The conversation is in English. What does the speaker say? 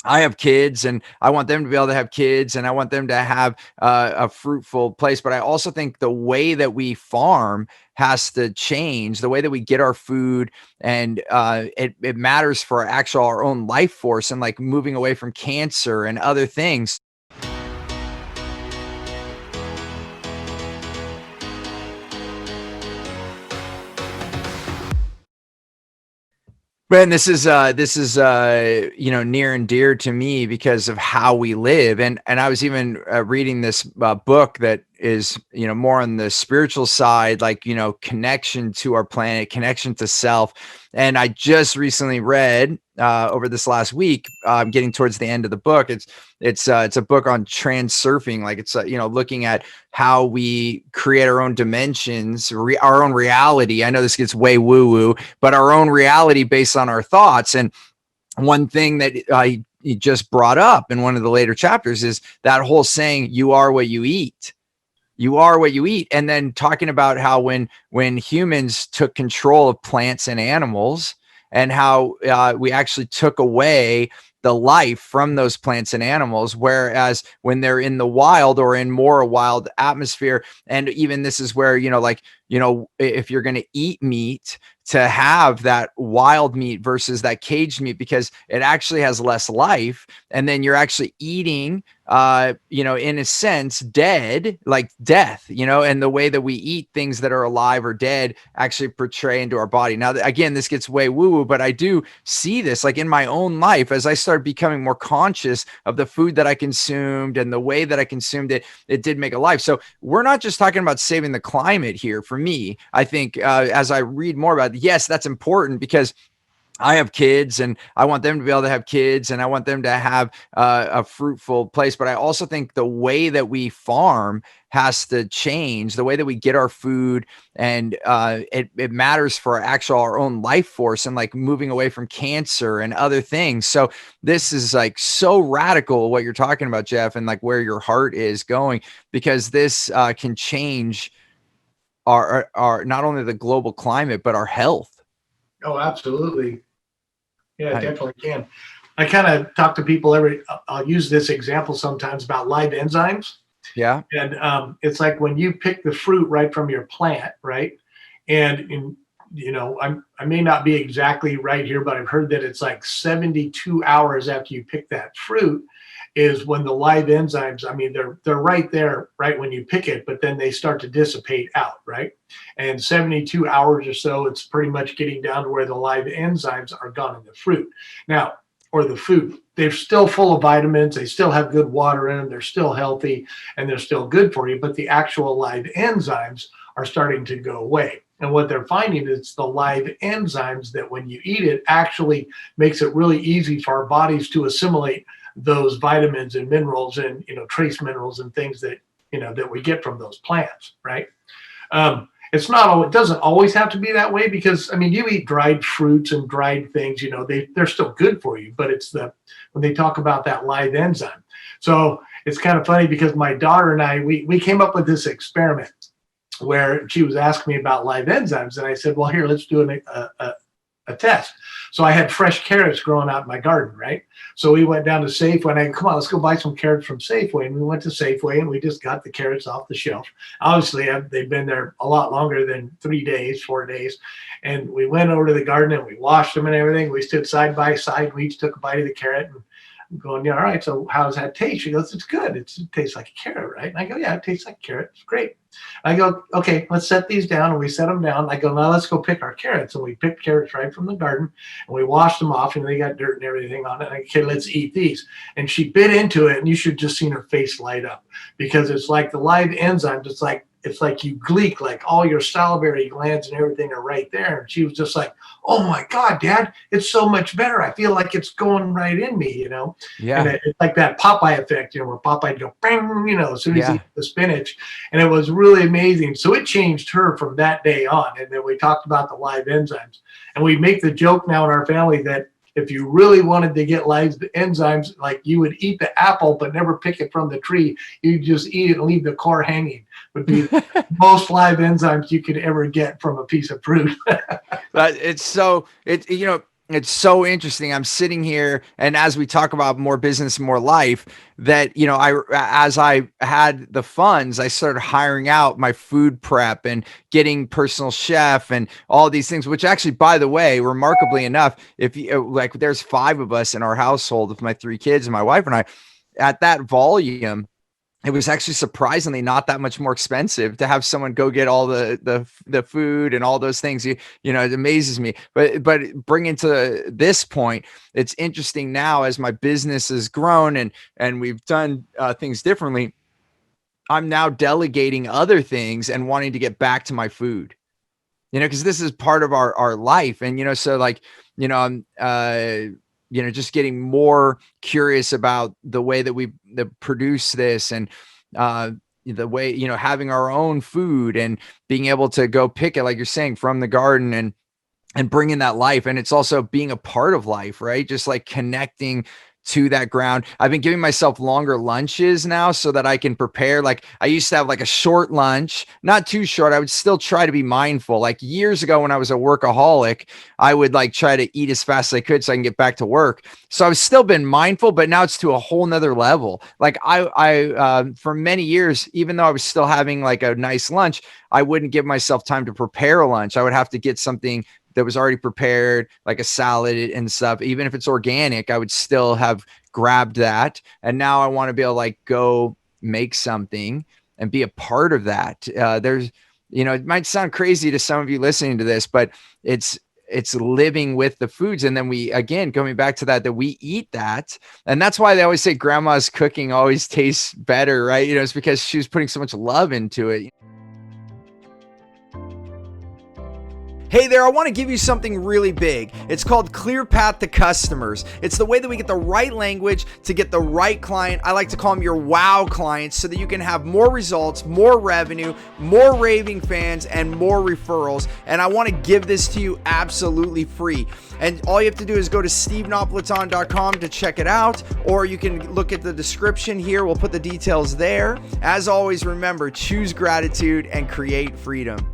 I have kids and I want them to be able to have kids and I want them to have a fruitful place. But I also think the way that we farm has to change, the way that we get our food, and it matters for our own life force, and like moving away from cancer and other things. Man, this is near and dear to me because of how we live. And I was even reading this book that is, more on the spiritual side, like, connection to our planet, connection to self. And I just recently read over this last week, getting towards the end of the book. It's a book on transurfing, like it's looking at how we create our own dimensions, our own reality. I know this gets way woo woo, but our own reality based on our thoughts. And one thing that I just brought up in one of the later chapters is that whole saying, "You are what you eat." You are what you eat. And then talking about how when humans took control of plants and animals, and how we actually took away the life from those plants and animals, whereas when they're in the wild or in more a wild atmosphere. And even this is where, if you're going to eat meat, to have that wild meat versus that caged meat, because it actually has less life, and then you're actually eating in a sense, dead, like death, and the way that we eat things that are alive or dead actually portray into our body. Now, again, this gets way woo woo, but I do see this like in my own life as I started becoming more conscious of the food that I consumed and the way that I consumed it. It did make a life. So we're not just talking about saving the climate here. For me, I think as I read more about it, yes, that's important because I have kids and I want them to be able to have kids and I want them to have a fruitful place. But I also think the way that we farm has to change, the way that we get our food, and it matters for our own life force, and like moving away from cancer and other things. So this is like so radical what you're talking about, Jeff, and like where your heart is going, because this can change our not only the global climate, but our health. Oh, absolutely. Yeah, it I, definitely can. I kind of talk to people I'll use this example sometimes about live enzymes. yeah. And it's like when you pick the fruit right from your plant, right? And I may not be exactly right here, but I've heard that it's like 72 hours after you pick that fruit is when the live enzymes, I mean, they're right there, right when you pick it, but then they start to dissipate out, right? And 72 hours or so, it's pretty much getting down to where the live enzymes are gone in the fruit. Now, or the food. They're still full of vitamins. They still have good water in them. They're still healthy and they're still good for you. But the actual live enzymes are starting to go away. And what they're finding is the live enzymes that when you eat it actually makes it really easy for our bodies to assimilate those vitamins and minerals and trace minerals and things that that we get from those plants, right? It's not, it doesn't always have to be that way because I mean, you eat dried fruits and dried things, they're still good for you, but it's when they talk about that live enzyme. So it's kind of funny because my daughter and we came up with this experiment where she was asking me about live enzymes. And I said, well, here, let's do a test. So I had fresh carrots growing out in my garden, right? So we went down to Safeway and I come on, let's go buy some carrots from Safeway. And we went to Safeway and we just got the carrots off the shelf. Obviously, they've been there a lot longer than 3 days, 4 days. And we went over to the garden and we washed them and everything. We stood side by side. We each took a bite of the carrot and I'm going, yeah, all right, so how does that taste? She goes, it's good. It tastes like a carrot, right? And I go, yeah, it tastes like a carrot. It's great. I go, okay, let's set these down. And we set them down. I go, now let's go pick our carrots. And we picked carrots right from the garden and we washed them off and they got dirt and everything on it. And I go, okay, let's eat these. And she bit into it and you should just seen her face light up because it's like the live enzymes. It's like you gleek, like all your salivary glands and everything are right there. And she was just like, oh my God, Dad, it's so much better. I feel like it's going right in me, And Yeah. it's like that Popeye effect, where Popeye go, bang, as soon as he Yeah. eats the spinach. And it was really amazing. So it changed her from that day on. And then we talked about the live enzymes. And we make the joke now in our family that if you really wanted to get live enzymes, like you would eat the apple but never pick it from the tree, you just eat it and leave the core hanging. Would be the most live enzymes you could ever get from a piece of fruit. But it's so it's so interesting. I'm sitting here, and as we talk about more business, more life, that, you know, as I had the funds, I started hiring out my food prep and getting personal chef and all these things, which actually, by the way, remarkably enough, if you like, there's 5 of us in our household with my 3 kids and my wife and I, at that volume, it was actually surprisingly not that much more expensive to have someone go get all the food and all those things. You know, it amazes me. But bringing to this point, it's interesting now as my business has grown and we've done things differently. I'm now delegating other things and wanting to get back to my food. You know, because this is part of our life, and you know, so like, you know, I'm you know, just getting more curious about the way that we produce this, and the way, you know, having our own food and being able to go pick it, like you're saying, from the garden, and bringing that life. And it's also being a part of life, right? Just like connecting to that ground. I've been giving myself longer lunches now so that I can prepare. Like I used to have like a short lunch, not too short. I would still try to be mindful. Like years ago when I was a workaholic, I would like try to eat as fast as I could so I can get back to work. So I've still been mindful, but now it's to a whole nother level. Like for many years, even though I was still having like a nice lunch, I wouldn't give myself time to prepare a lunch. I would have to get something that was already prepared, like a salad and stuff. Even if it's organic, I would still have grabbed that. And now I want to be able to like go make something and be a part of that. There's, you know, it might sound crazy to some of you listening to this, but it's living with the foods. And then we, again, going back to that we eat that. And that's why they always say grandma's cooking always tastes better, right? You know, it's because she was putting so much love into it. Hey there, I want to give you something really big. It's called Clear Path to Customers. It's the way that we get the right language to get the right client. I like to call them your wow clients, so that you can have more results, more revenue, more raving fans, and more referrals. And I want to give this to you absolutely free. And all you have to do is go to stevenapolitan.com to check it out, or you can look at the description here. We'll put the details there. As always, remember, choose gratitude and create freedom.